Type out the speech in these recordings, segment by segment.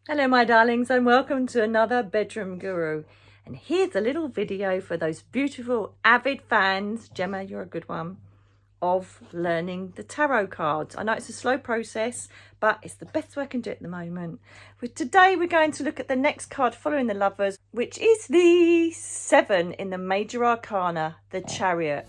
Hello my darlings, and welcome to another Bedroom Guru. And here's a little video for those beautiful avid fans, Gemma, you're a good one, of learning the tarot cards. I know it's a slow process, but it's the best way I can do it at the moment. Today we're going to look at the next card following the Lovers, which is the 7 in the Major Arcana, the Chariot.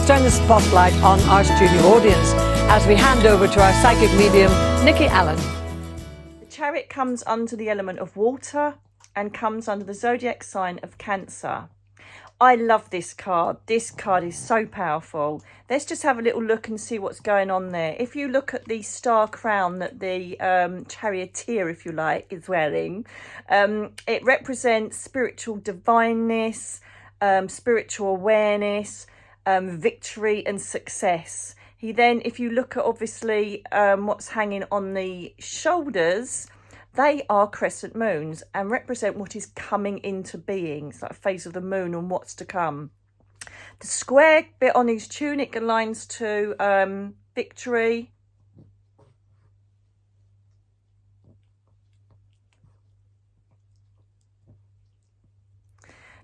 Turn the spotlight on our studio audience as we hand over to our psychic medium, Nikki Allen. The Chariot comes under the element of water and comes under the zodiac sign of Cancer. I love this card. This card is so powerful. Let's just have a little look and see what's going on there. If you look at the star crown that the charioteer, if you like, is wearing, it represents spiritual divineness, spiritual awareness, victory and success. He then, if you look at obviously what's hanging on the shoulders, they are crescent moons and represent what is coming into being. It's like a phase of the moon and what's to come. The square bit on his tunic aligns to victory.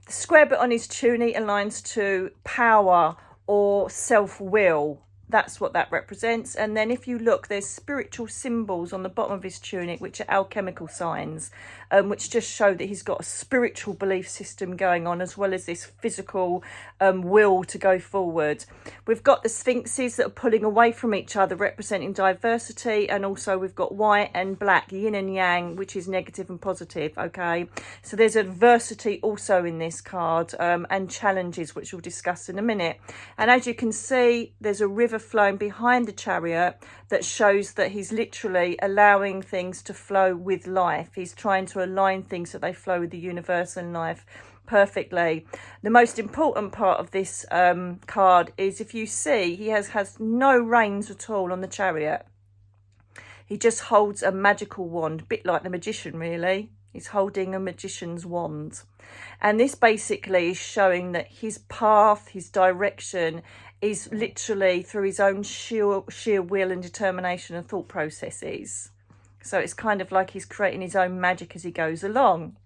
The square bit on his tunic aligns to power or self-will. That's what that represents. And then if you look, there's spiritual symbols on the bottom of his tunic, which are alchemical signs, which just show that he's got a spiritual belief system going on, as well as this physical will to go forward. We've got the sphinxes that are pulling away from each other, representing diversity. And also we've got white and black, yin and yang, which is negative and positive. Okay, so there's adversity also in this card, and challenges, which we'll discuss in a minute. And as you can see, there's a river flowing behind the Chariot that shows that he's literally allowing things to flow with life. He's trying to align things so they flow with the universe and life perfectly. The most important part of this card is, if you see, he has no reins at all on the Chariot. He just holds a magical wand, a bit like the magician really. He's holding a magician's wand. And this basically is showing that his path, his direction is literally through his own sheer will and determination and thought processes. So it's kind of like he's creating his own magic as he goes along.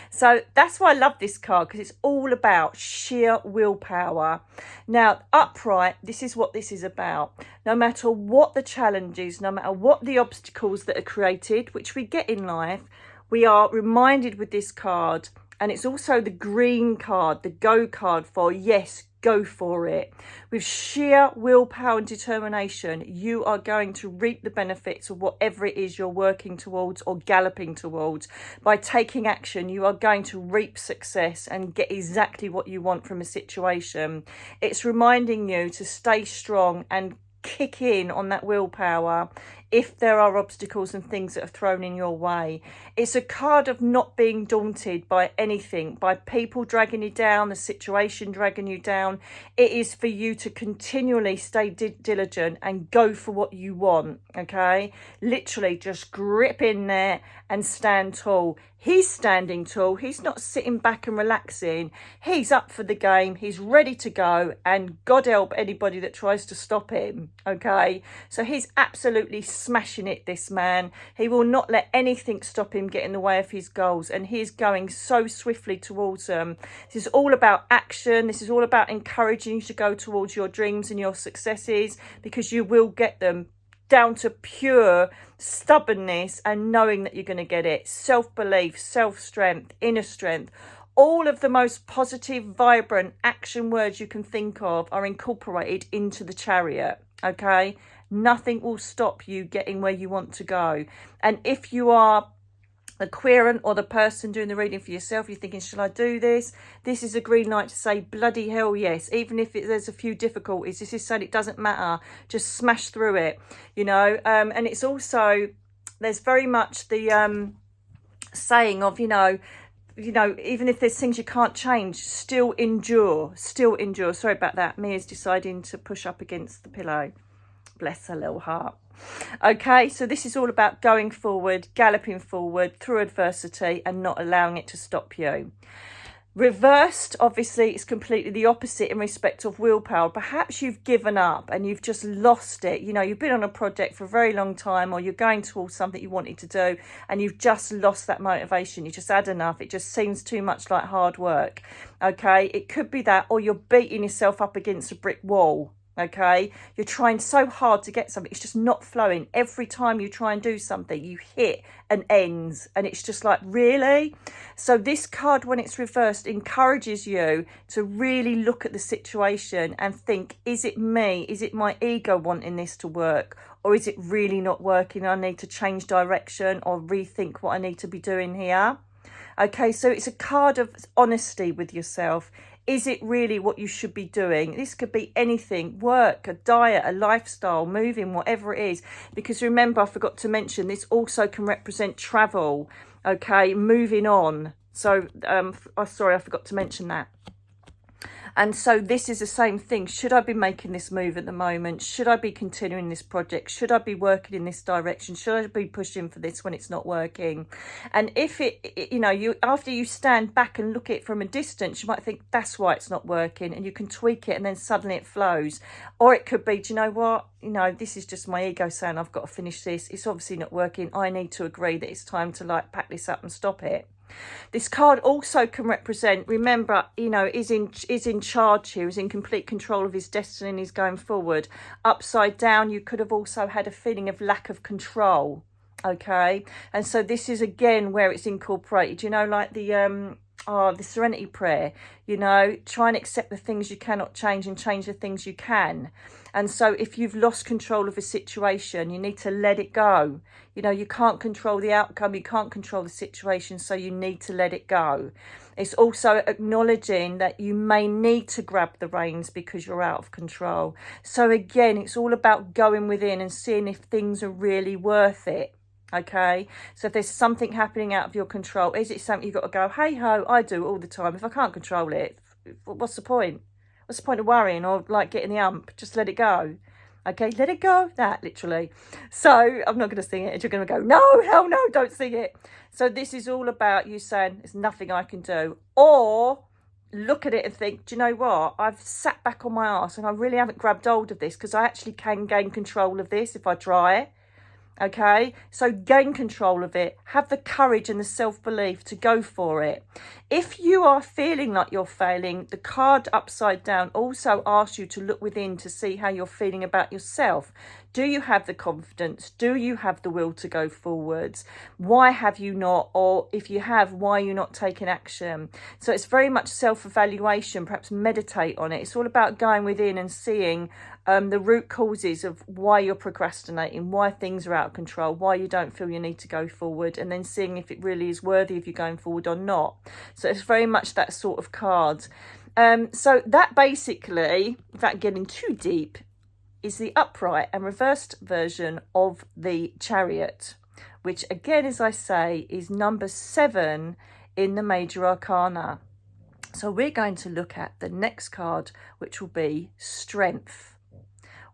So that's why I love this card, because it's all about sheer willpower. Now, upright, this is what this is about. No matter what the challenges, no matter what the obstacles that are created, which we get in life, we are reminded with this card. And it's also the green card, the go card for yes, go for it. With sheer willpower and determination, you are going to reap the benefits of whatever it is you're working towards or galloping towards. By taking action, you are going to reap success and get exactly what you want from a situation. It's reminding you to stay strong and kick in on that willpower if there are obstacles and things that are thrown in your way. It's a card of not being daunted by anything, by people dragging you down, the situation dragging you down. It is for you to continually stay diligent and go for what you want, okay? Literally just grip in there and stand tall. He's standing tall. He's not sitting back and relaxing. He's up for the game. He's ready to go, and God help anybody that tries to stop him, okay? So he's absolutely smashing it, this man. He will not let anything stop him get in the way of his goals, and he's going so swiftly towards them. This is all about action. This is all about encouraging you to go towards your dreams and your successes, because you will get them, down to pure stubbornness and knowing that you're going to get it. Self-belief, self-strength, inner strength. All of the most positive, vibrant action words you can think of are incorporated into the Chariot, okay? Nothing will stop you getting where you want to go. And if you are the querent or the person doing the reading for yourself, you're thinking, shall I do this? This is a green light to say, bloody hell yes. Even if there's a few difficulties, this is saying it doesn't matter. Just smash through it, you know. And it's also, there's very much the saying of, you know, even if there's things you can't change, still endure. Sorry about that. Mia's deciding to push up against the pillow. Bless her little heart. Okay, so this is all about going forward, galloping forward through adversity and not allowing it to stop you. Reversed, obviously, it's completely the opposite in respect of willpower. Perhaps you've given up and you've just lost it. You know, you've been on a project for a very long time, or you're going towards something you wanted to do and you've just lost that motivation. You just had enough. It just seems too much like hard work. Okay, it could be that, or you're beating yourself up against a brick wall. Okay, you're trying so hard to get something, it's just not flowing. Every time you try and do something, you hit an ends, and it's just like, really? So this card, when it's reversed, encourages you to really look at the situation and think, is it me? Is it my ego wanting this to work? Or is it really not working? I need to change direction or rethink what I need to be doing here. Okay, so it's a card of honesty with yourself. Is it really what you should be doing? This could be anything: work, a diet, a lifestyle, moving, whatever it is. Because remember, I forgot to mention, this also can represent travel, okay, moving on. So, sorry, I forgot to mention that. And so this is the same thing. Should I be making this move at the moment? Should I be continuing this project? Should I be working in this direction? Should I be pushing for this when it's not working? And if you after you stand back and look at it from a distance, you might think that's why it's not working, and you can tweak it and then suddenly it flows. Or it could be, do you know what? This is just my ego saying I've got to finish this. It's obviously not working. I need to agree that it's time to pack this up and stop it. This card also can represent, remember, is in charge here, is in complete control of his destiny and is going forward. Upside down, you could have also had a feeling of lack of control. Okay, and so this is again where it's incorporated, like the serenity prayer, try and accept the things you cannot change and change the things you can. And so if you've lost control of a situation, you need to let it go. You can't control the outcome, you can't control the situation, so you need to let it go. It's also acknowledging that you may need to grab the reins because you're out of control. So again, it's all about going within and seeing if things are really worth it. Okay, so if there's something happening out of your control, is it something you've got to go, hey ho, I do it all the time. If I can't control it, what's the point? What's the point of worrying or getting the ump? Just let it go. Okay, let it go. That literally. So I'm not going to sing it. You're going to go, no, hell no, don't sing it. So this is all about you saying there's nothing I can do. Or look at it and think, do you know what? I've sat back on my arse and I really haven't grabbed hold of this, because I actually can gain control of this if I try. Okay, so gain control of it, have the courage and the self-belief to go for it. If you are feeling like you're failing, the card upside down also asks you to look within to see how you're feeling about yourself. Do you have the confidence? Do you have the will to go forwards? Why have you not? Or if you have, why are you not taking action? So it's very much self-evaluation. Perhaps meditate on it. It's all about going within and seeing the root causes of why you're procrastinating, why things are out of control, why you don't feel you need to go forward, and then seeing if it really is worthy of you going forward or not. So it's very much that sort of card. So that basically, without getting too deep, is the upright and reversed version of the Chariot, which again, as I say, is number 7 in the major arcana. So we're going to look at the next card, which will be Strength,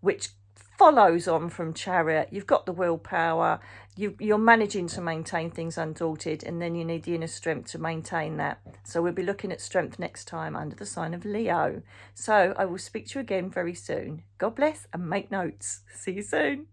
which follows on from Chariot. You've got the willpower, you're managing to maintain things undaunted, and then you need the inner strength to maintain that. So we'll be looking at Strength next time under the sign of Leo. So I will speak to you again very soon. God bless and make notes. See you soon.